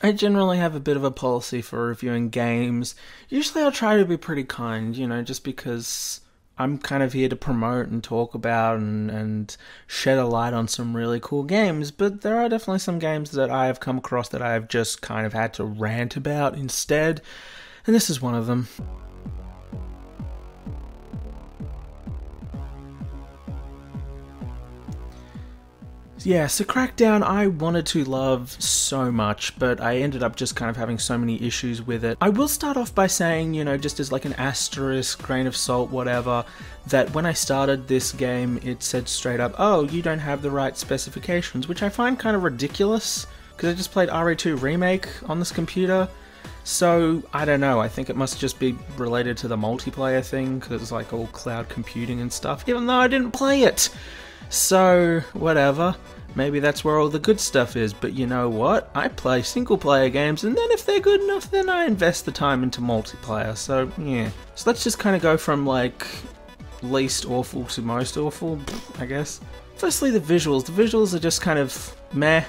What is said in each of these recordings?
I generally have a bit of a policy for reviewing games. Usually I'll try to be pretty kind, just because I'm kind of here to promote and talk about and shed a light on some really cool games, but there are definitely some games that I have come across that I have just kind of had to rant about instead, and this is one of them. Yeah, so Crackdown I wanted to love so much, but I ended up just kind of having so many issues with it. I will start off by saying, just as like an asterisk, grain of salt, whatever, that when I started this game, it said straight up, oh, you don't have the right specifications, which I find kind of ridiculous, because I just played RE2 Remake on this computer. So, I don't know, I think it must just be related to the multiplayer thing, because it's like all cloud computing and stuff, even though I didn't play it! So, whatever. Maybe that's where all the good stuff is, but you know what? I play single-player games, and then if they're good enough, then I invest the time into multiplayer, so yeah. So let's just kind of go from, like, least awful to most awful, I guess. Firstly, the visuals. The visuals are just kind of meh.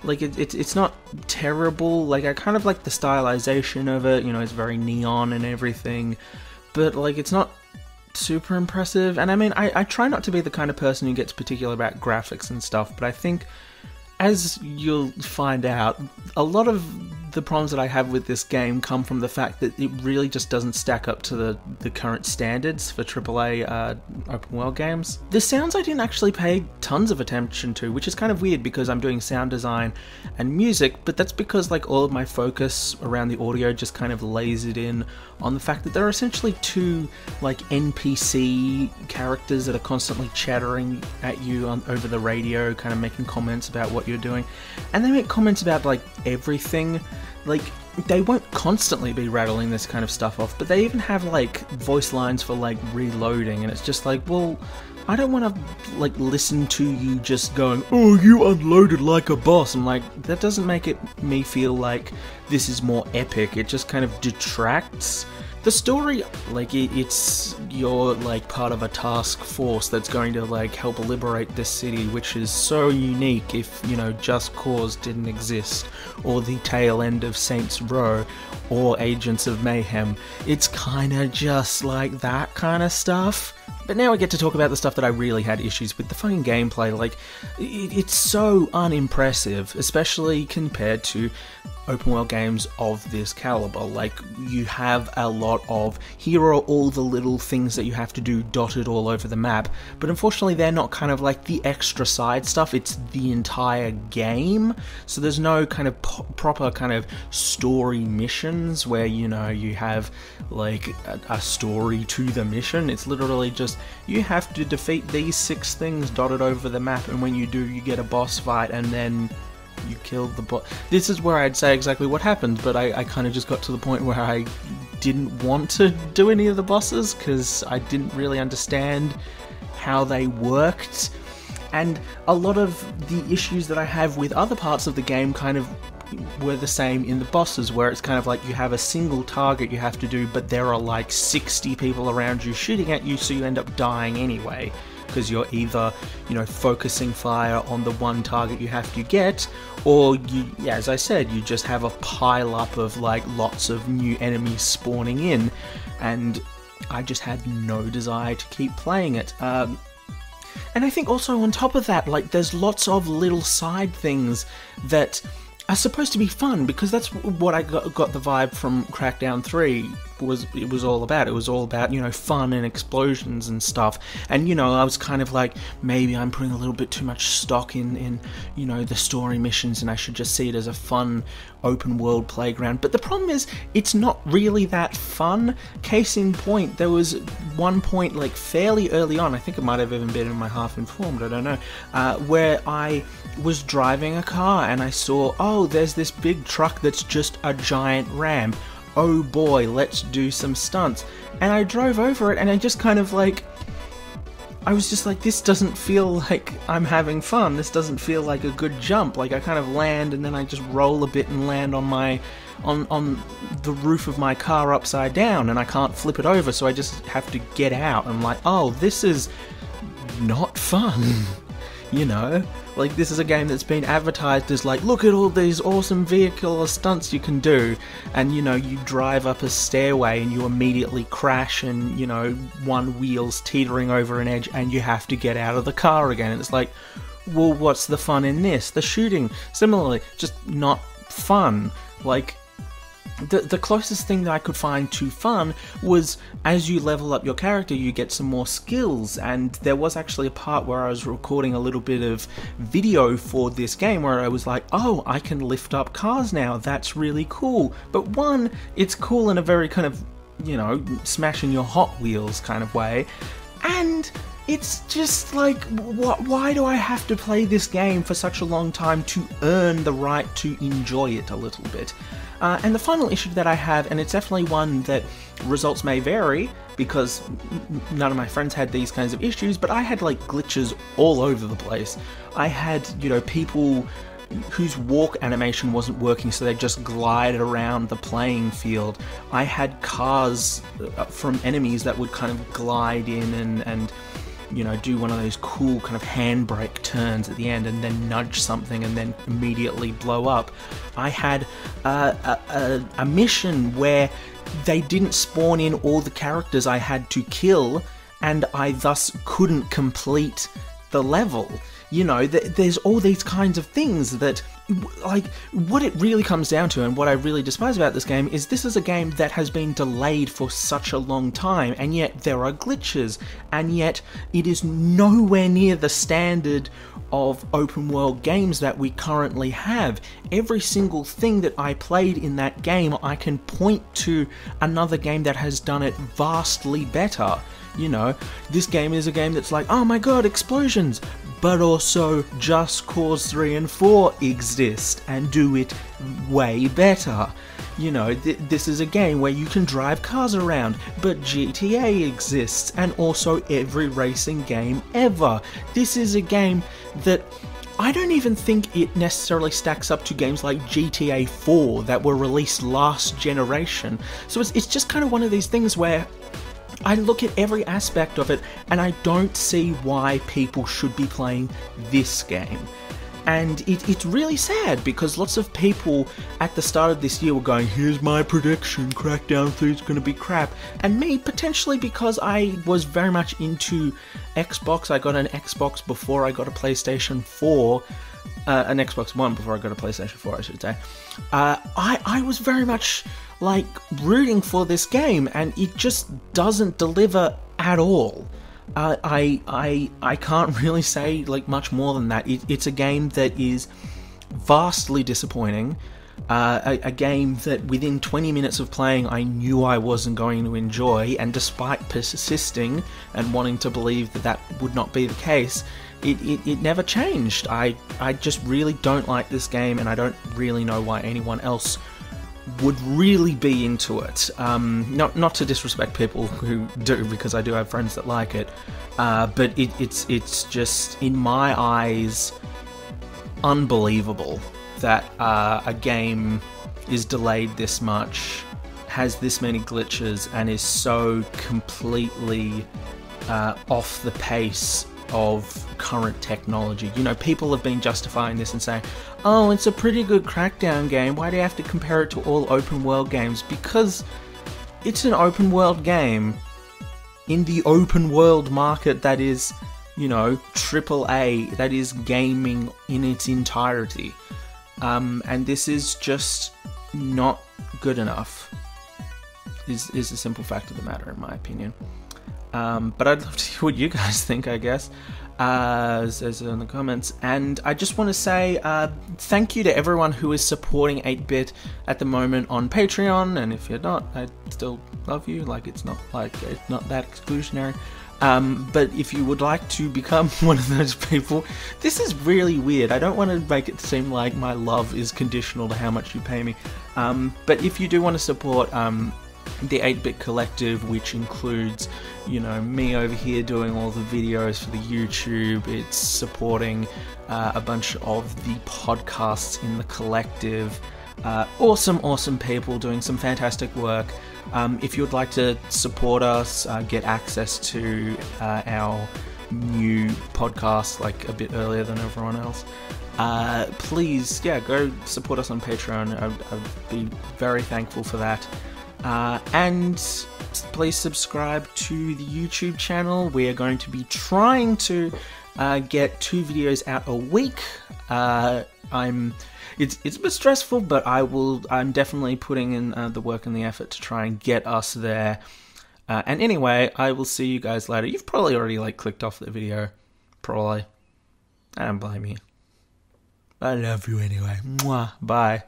Like, it's not terrible. Like, I kind of like the stylization of it, it's very neon and everything, but, like, it's not super impressive. And I mean, I try not to be the kind of person who gets particular about graphics and stuff, but I think, as you'll find out, a lot of the problems that I have with this game come from the fact that it really just doesn't stack up to the current standards for AAA open world games. The sounds I didn't actually pay tons of attention to, which is kind of weird because I'm doing sound design and music, but that's because like all of my focus around the audio just kind of lays it in on the fact that there are essentially two like NPC characters that are constantly chattering at you over the radio, kind of making comments about what you're doing, and they make comments about like everything. Like, they won't constantly be rattling this kind of stuff off, but they even have like voice lines for like reloading, and it's just like, well, I don't want to like listen to you just going, oh, you unloaded like a boss. I'm like, that doesn't make me feel like this is more epic. It just kind of detracts. The story, like, it's you're like part of a task force that's going to like help liberate this city, which is so unique. If Just Cause didn't exist, or the tail end of Saints Row, or Agents of Mayhem, it's kind of just like that kind of stuff. But now I get to talk about the stuff that I really had issues with. The fucking gameplay, like, it's so unimpressive, especially compared to open world games of this caliber. Like, you have a lot of, here are all the little things that you have to do dotted all over the map, but unfortunately they're not kind of like the extra side stuff, it's the entire game. So there's no kind of proper kind of story missions where, you have like a story to the mission. It's literally just, you have to defeat these 6 things dotted over the map, and when you do, you get a boss fight, and then you killed the boss. This is where I'd say exactly what happened, but I kind of just got to the point where I didn't want to do any of the bosses because I didn't really understand how they worked. And a lot of the issues that I have with other parts of the game kind of were the same in the bosses, where it's kind of like you have a single target you have to do, but there are like 60 people around you shooting at you, so you end up dying anyway. Because you're either, focusing fire on the one target you have to get, or as I said, you just have a pile up of like lots of new enemies spawning in, and I just had no desire to keep playing it. And I think also on top of that, like, there's lots of little side things that are supposed to be fun, because that's what I got the vibe from Crackdown 3 it was all about. It was all about, fun and explosions and stuff. And, I was kind of like, maybe I'm putting a little bit too much stock in the story missions, and I should just see it as a fun open world playground. But the problem is, it's not really that fun. Case in point, there was one point, like, fairly early on, I think it might have even been in my Half Informed, I don't know, where I was driving a car and I saw, oh, there's this big truck that's just a giant ram. Oh boy, let's do some stunts. And I drove over it, and I just kind of like, I was just like, this doesn't feel like I'm having fun. This doesn't feel like a good jump. Like, I kind of land and then I just roll a bit and land on the roof of my car upside down, and I can't flip it over, so I just have to get out. I'm like, oh, this is not fun. you know? Like, this is a game that's been advertised as like, look at all these awesome vehicular stunts you can do, and you know, you drive up a stairway and you immediately crash and, you know, one wheel's teetering over an edge and you have to get out of the car again. And it's like, well, what's the fun in this? The shooting, similarly, just not fun. Like, the closest thing that I could find to fun was as you level up your character, you get some more skills, and there was actually a part where I was recording a little bit of video for this game where I was like, oh, I can lift up cars now, that's really cool. But one, it's cool in a very kind of, you know, smashing your Hot Wheels kind of way, and it's just like, why do I have to play this game for such a long time to earn the right to enjoy it a little bit? And the final issue that I have, and it's definitely one that results may vary, because none of my friends had these kinds of issues, but I had like glitches all over the place. I had, you know, people whose walk animation wasn't working, so they just glide around the playing field. I had cars from enemies that would kind of glide in and you know, do one of those cool kind of handbrake turns at the end and then nudge something and then immediately blow up. I had a mission where they didn't spawn in all the characters I had to kill, and I thus couldn't complete the level. You know, there's all these kinds of things that, like, what it really comes down to, and what I really despise about this game, is this is a game that has been delayed for such a long time, and yet there are glitches, and yet it is nowhere near the standard of open world games that we currently have. Every single thing that I played in that game, I can point to another game that has done it vastly better. You know, this game is a game that's like, oh my god, explosions! But also, Just Cause 3 and 4 exist and do it way better. You know, this is a game where you can drive cars around, but GTA exists, and also every racing game ever. This is a game that I don't even think it necessarily stacks up to games like GTA 4 that were released last generation. So it's just kind of one of these things where I look at every aspect of it and I don't see why people should be playing this game. And it's really sad, because lots of people at the start of this year were going, here's my prediction, Crackdown 3 is going to be crap. And me, potentially because I was very much into Xbox. I got an Xbox before I got a PlayStation 4. An Xbox One before I got a PlayStation 4, I should say. I was very much like rooting for this game, and it just doesn't deliver at all. I can't really say like much more than that. It's a game that is vastly disappointing. A game that within 20 minutes of playing I knew I wasn't going to enjoy, and despite persisting and wanting to believe that that would not be the case, it never changed. I just really don't like this game, and I don't really know why anyone else would really be into it. Not to disrespect people who do, because I do have friends that like it, but it's just, in my eyes, unbelievable that a game is delayed this much, has this many glitches, and is so completely off the pace of current technology. You know, people have been justifying this and saying, oh, it's a pretty good Crackdown game, why do you have to compare it to all open world games? Because it's an open world game in the open world market that is, you know, AAA, that is gaming in its entirety. And this is just not good enough, is the simple fact of the matter, in my opinion. But I'd love to hear what you guys think, I guess, as in the comments. And I just want to say thank you to everyone who is supporting 8-Bit at the moment on Patreon, and if you're not, I still love you. Like, it's not that exclusionary. But if you would like to become one of those people, this is really weird. I don't want to make it seem like my love is conditional to how much you pay me. But if you do want to support the 8-Bit Collective, which includes, you know, me over here doing all the videos for the YouTube, it's supporting a bunch of the podcasts in the collective, awesome people doing some fantastic work. If you would like to support us, get access to our new podcast like a bit earlier than everyone else. Please, yeah, go support us on Patreon. I'd be very thankful for that. And please subscribe to the YouTube channel. We are going to be trying to get 2 videos out a week. It's a bit stressful, but I'm definitely putting in the work and the effort to try and get us there. And anyway, I will see you guys later. You've probably already clicked off the video, probably. I don't blame you. I love you anyway. Mwah. Bye.